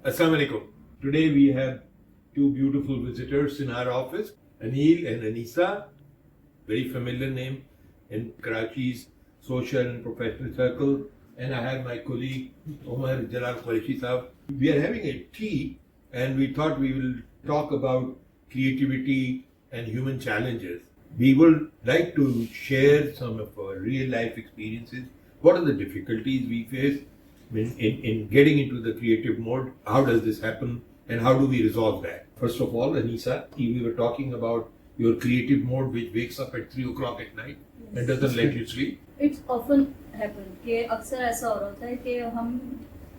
Assalamu alaikum. Today we have two beautiful visitors in our office, Anil and Anisa, very familiar name in Karachi's social and professional circle. And I have my colleague Omar Jalal Qureshi Saab. We are having a tea and we thought we will talk about creativity and human challenges. We would like to share some of our real life experiences. What are the difficulties we face in getting into the creative mode? How does this happen and how do we resolve that? First of all, Anisa, we were talking about your creative mode which wakes up at 3 o'clock at night and doesn't let you sleep. It's often happen कि अक्सर ऐसा हो रहा होता है कि हम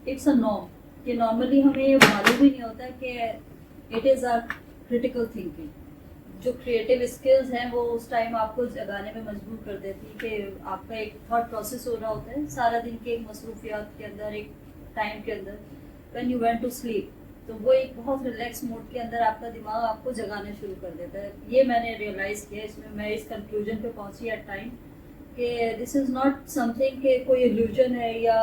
it's a norm कि normally हमें ये मालूम ही नहीं होता है कि it is our critical thinking. जो क्रिएटिव स्किल्स हैं वो उस टाइम आपको जगाने में मजबूर कर देती है कि आपका एक थॉट प्रोसेस हो रहा होता है सारा दिन के एक मसरूफियात के अंदर, एक टाइम के अंदर, when you went to sleep, तो वो एक बहुत रिलैक्स मोड के अंदर आपका दिमाग आपको जगाना शुरू कर देता है. ये मैंने रियलाइज़ किया, इसमें मैं इस कंक्लूजन पे पहुंची एट टाइम कि दिस इज़ नॉट समथिंग कि कोई इल्यूजन है या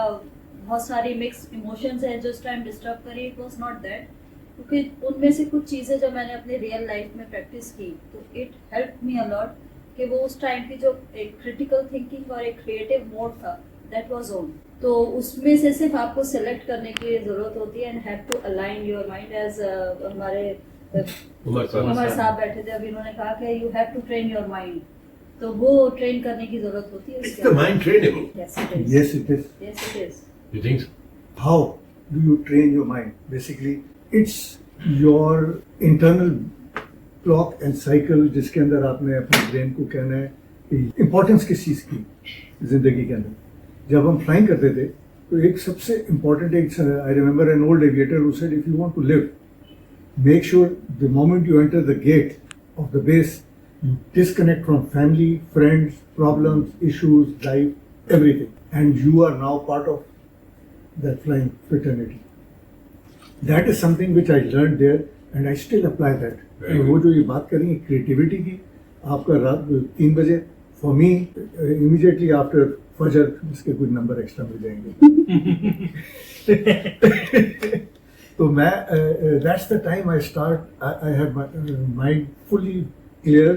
बहुत सारी मिक्स इमोशंस हैं जो इस टाइम डिस्टर्ब करी. इट वॉज नॉट दैट, क्योंकि उनमें से कुछ चीज़ें जब मैंने अपनी रियल लाइफ में प्रैक्टिस की तो इट हेल्प मी अलॉट कि वो उस टाइम की जो एक क्रिटिकल थिंकिंग और एक क्रिएटिव मोड था दैट वाज ऑन. तो उसमें से सिर्फ आपको सेलेक्ट करने की ज़रूरत होती है and have to align your mind. As हमारे उमर साहब बैठे थे, अभी उन्होंने कहा कि you have to train your mind, तो वो ट्रेन करने की ज़रूरत होती है. Is the mind trainable? Yes, it is. Yes, it is. Yes, it is. You think so? How do you train your mind? Basically, it's your internal clock and cycle जिसके अंदर आपने अपने ब्रेन को कहना है कि इम्पोर्टेंस किस चीज़ की जिंदगी के अंदर. जब हम फ्लाइंग करते थे तो एक सबसे इम्पोर्टेंट एक I remember an old aviator who said if you want to live make sure the moment you enter the gate of the base you disconnect from family, friends, problems, issues, life, everything, and you are now part of that flying fraternity. That is something which I learned there and I still apply that. Very वो जो ये बात करेंगे creativity की, आपका रात 3 बजे, for me immediately after फजर इसके कुछ नंबर एक्स्ट्रा मिल जाएंगे. तो मैं that's the time I start. I have my mind fully clear,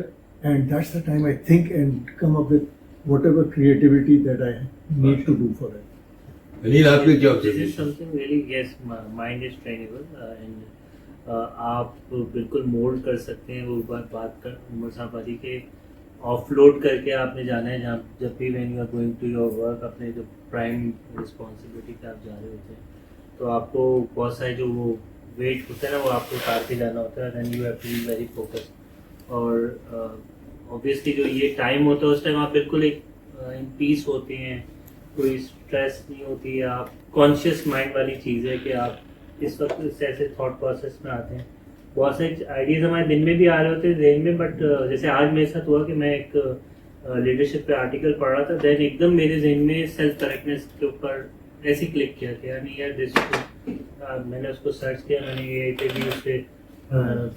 and that's the time I think and come up with whatever creativity that I need to do for it. Anil, आपके क्या This is observation? something really, yes, mind is trainable and आप बिल्कुल mould कर सकते हैं. वो बात कर उमर साहब वाली के ऑफलोड करके आपने जाना है जहाँ जब भी when you are going to your work, अपने जो प्राइम रिस्पॉन्सिबिलिटी पे आप जा रहे होते हैं तो आपको बहुत सारे जो वो वेट होता है ना वो आपको उतार के जाना होता है. Then you have to be very focused. और ऑब्वियसली जो ये टाइम होता है उस टाइम आप बिल्कुल एक इन पीस होते हैं, कोई स्ट्रेस नहीं होती है. आप कॉन्शियस माइंड वाली चीज़ है कि आप इस वक्त इस ऐसे थॉट प्रोसेस में आते हैं. बहुत सारे आइडियाज़ हमारे दिन में भी आ रहे होते हैं जहन में, बट जैसे आज मेरे साथ हुआ कि मैं एक लीडरशिप पे आर्टिकल पढ़ रहा था, देन एकदम मेरे जहन में सेल्फ करेक्टनेस के ऊपर ऐसे क्लिक किया कि यार नहीं यार दिस मैंने उसको सर्च किया, मैंने ये पे भी उस पर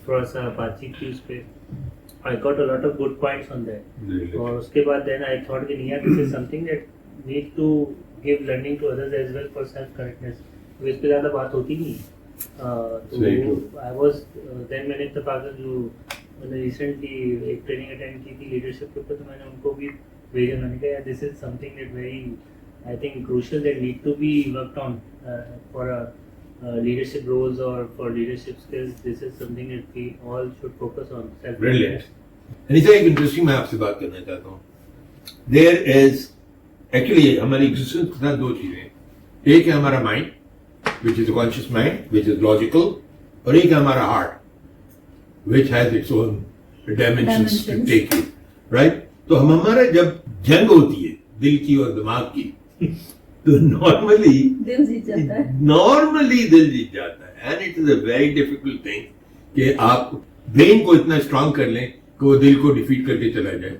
थोड़ा सा बातचीत की उस पर. I got a lot of good points on that. Really? और उसके बाद then I thought कि नहीं यार this is something that need to give learning to others as well for self correctness. तो इस पे ज़्यादा बात होती नहीं. तो I was then मैंने इत्तेफाक जो मैंने recently एक ट्रेनिंग अटेंड की थी लीडरशिप के ऊपर, तो मैंने उनको भी भेजा. मैंने कहा यार this is something that very I think crucial that need to be worked on for a leadership roles or for leadership skills. This is something that we all should focus on. Brilliant. Anita, एक interesting मैं आपसे बात करना चाहता हूँ. There is actually हमारी existence के साथ दो चीजें. एक है हमारा mind, which is a conscious mind, which is logical, और एक है हमारा heart, which has its own dimensions to take you, right? तो हमारा जब जंग होती है दिल की और दिमाग की, तो नॉर्मली दिल जीत जाता है. दिल जीत जाता है. And it is a very difficult thing कि आप ब्रेन को इतना स्ट्रांग कर लें कि वो दिल को डिफीट करके चला जाए.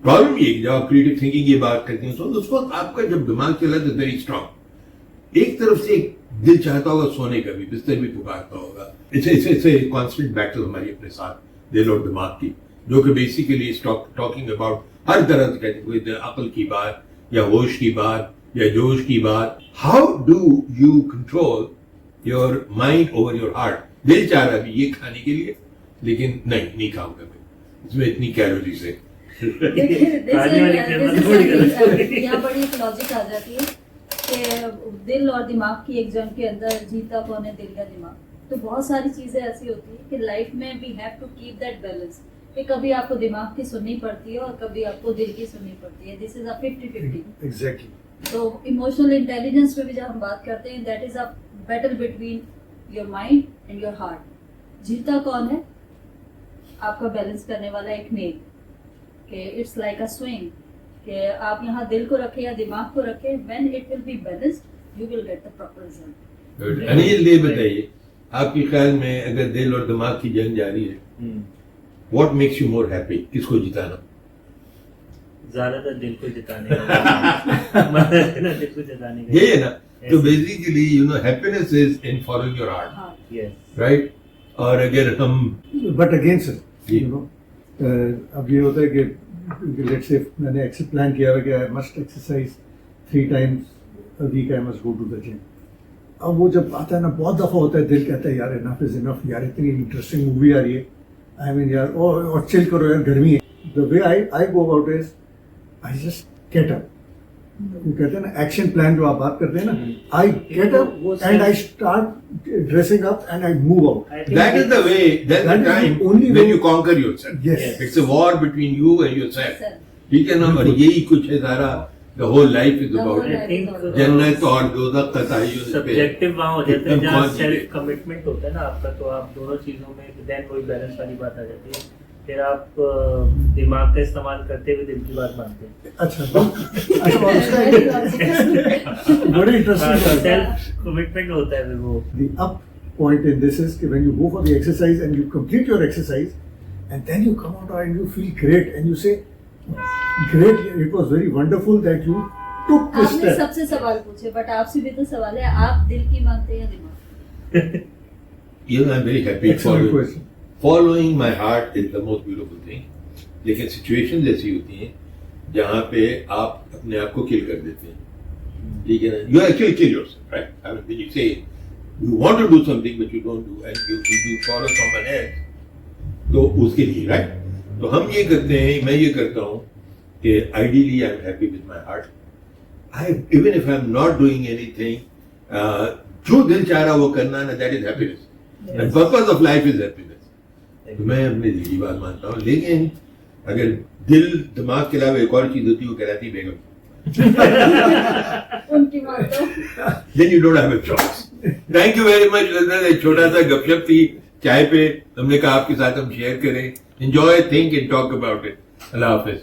प्रॉब्लम ये जब आप क्रिएटिव थिंकिंग की बात करते हैं तो उस वक्त आपका जब दिमाग चला तो वेरी स्ट्रांग. एक तरफ से दिल चाहता होगा सोने का भी, बिस्तर भी पुकारता होगा. इट्स कॉन्स्टेंट बैटल हमारी अपने साथ दिल और दिमाग की, जो कि बेसिकली टॉकिंग अबाउट हर तरह से अकल की बात या होश की बात या जोश की बात. How do you control your mind over your heart. दिल चाह रहा है ये खाने के लिए, लेकिन नहीं खाऊंगा मैं, इसमें इतनी कैलोरीज है। खाने वाली कीमत थोड़ी गलत हो गई। यहाँ बड़ी एक लॉजिक आ जाती है कि दिल और दिमाग की एग्जाम के अंदर जीता कौन है, दिल या दिमाग। तो बहुत सारी चीजें ऐसी होती है कि लाइफ में we have to keep that balance, कि कभी आपको दिमाग की सुननी पड़ती है और कभी आपको दिल की सुननी पड़ती है। This is a 50-50। एग्जैक्टली। तो इमोशनल इंटेलिजेंस में भी जब हम बात करते हैं, that is a battle between your mind and your heart. जीता कौन है? आपका बैलेंस करने वाला एक नेल, कि इट्स लाइक अ स्विंग, कि आप यहाँ दिल को रखें या दिमाग को रखें, when it will be balanced you will get the proper result. Anil ये बताइए, आपके ख्याल में अगर दिल और दिमाग की जंग जारी है, what makes you more happy? किसको जिताना? ज्यादातर दिल को जिताने का दिल को जिताने का ये है ना। तो basically you know happiness is in following your heart, हाँ, यस राइट? और अगर हम बट अगेन सर, जी। यू नो, अब ये होता है कि लेट्स से मैंने प्लान किया हुआ कि I must exercise 3 times a week, I must go to the gym. अब वो जब आता है ना, बहुत दफ़ा होता है दिल कहता है यार इनफ इज इनफ, यार इतनी इंटरेस्टिंग मूवी आ रही है, आई मीन यार और चिल करो यार, गर्मी है। The way I go about is I just get up. वो कहते हैं ना एक्शन प्लान जो आप बात करते हैं ना, I get up and I start dressing up and I move out. that is the way, that's That the is the time only when way- you conquer yourself. Yes. It's a war between you and yourself. Sir, ठीक है ना? और यही कुछ है सारा, the whole life is The about whole it. I think जन्नत और दोज़ख का तायुन पे। सब्जेक्टिव वहाँ हो जाता है एकदम जहाँ confident. सेल्फ कमिटमेंट होता है ना आपका, तो आप दोनों चीजों में देन वही बैलेंस वाली बात आ जाती है। फिर आप दिमाग का इस्तेमाल करते हुए दिल की बात मानते हैं। अच्छा अच्छा, और उसका very logical. बड़ी इंटरेस्टिंग बात है। सेल्फ कमिटमेंट होता है फिर वो। The up point in this is that when you go for the exercise and you complete your exercise and then you come out and you feel great and you say, great, it was very wonderful that you took this आपने step. सबसे सवाल पूछे, but आपसे भी तो सवाल है, आप दिल की मानते हैं या दिमाग? You know, I'm very happy. Excellent question. Following my heart is the most beautiful thing. लेकिन सिचुएशन ऐसी होती हैं जहाँ पे आप अपने आप को किल कर देते हैं, ठीक है ना? You actually kill yourself, right? I mean, when you say you want to do something but you don't do and you follow someone else, तो उसके लिए, right? तो हम ये करते हैं, मैं ये करता हूँ कि ideally I'm happy with my heart. Even if I'm not doing anything, जो दिल चाह रहा वो करना ना, that is happiness. The purpose of life is happiness. तो मैं अपने दिल की बात मानता हूँ, लेकिन अगर दिल दिमाग के अलावा एक और चीज होती है, वो कहलाती है बेगम। उनकी मानते हो? Then you don't have a choice. Thank you very much. एक छोटा सा गपशप थी चाय पे, हमने कहा आपके साथ हम शेयर करें. Enjoy, think and talk about it. Allah Hafiz.